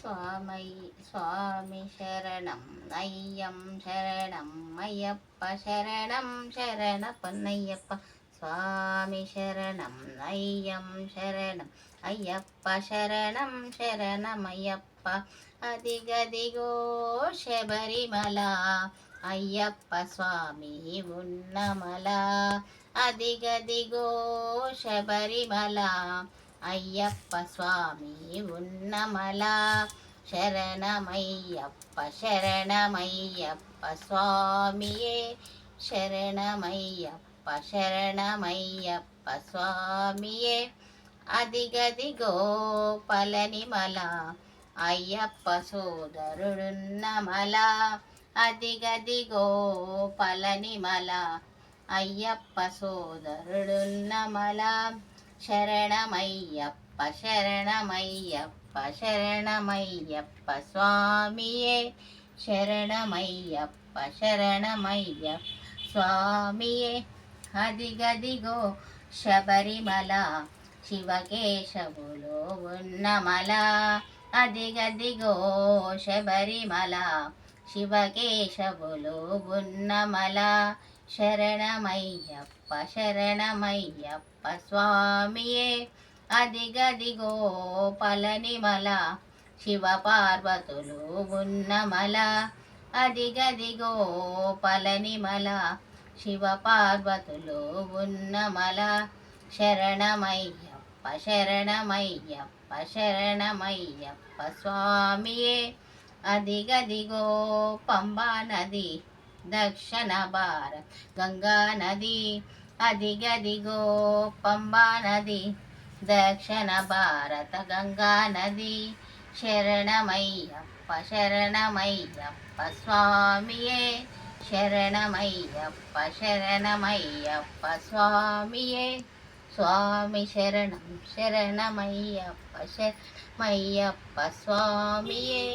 స్వామి శరణం అయ్యం శరణం అయ్యప్ప శరణం శరణ పొన్నయ్యప్ప స్వామి శరణం అయ్యం శరణం అయ్యప్ప శరణం శరణమయ్యప్ప అదిగదిగో శబరిమల అయ్యప్ప స్వామి ఉన్నమల అదిగదిగో శబరిమల అయ్యప్ప స్వామి ఉన్నమల శరణమయ్యప్ప శరణమయ్యప్ప స్వామియే శరణమయ్యప్ప శరణమయ్యప్ప స్వామియే అదిగదిగో పళనిమల అయ్యప్ప సోదరుడున్నమల అదిగదిగో పళనిమల అయ్యప్ప సోదరుడున్నమల శరణమయ్యప్ప శరణమయ్యప్ప శరణమయ్యప్ప స్వామియే శరణమయ్యప్ప శరణమయ్యప్ప స్వామియే అదిగదిగో శబరిమల శివకేశవులో ఉన్నమల అదిగదిగో శబరిమల శివకేశవులో ఉన్నమల శరణమయ్యప్ప శరణమయ్యప్ప స్వామియే అదిగదిగో పళనిమల శివపార్వతులు ఉన్నమల అదిగదిగో పళనిమల శివపార్వతులు ఉన్నమల శరణమయ్యప్ప శరణమయ్యప్ప శరణమయ్యప్ప స్వామియే అదిగదిగో పంబా నది దక్షిణ భారత గంగా నది అదిగదిగో పంబా నది దక్షిణ భారత గంగా నది శరణమయ్యప్ప శరణమయ్యప్ప స్వామియే శరణమయ్యప్ప శరణమయ్యప్ప స్వామియే స్వామి శరణం శరణమయ్యప్ప శరణమయ్యప్ప స్వామియే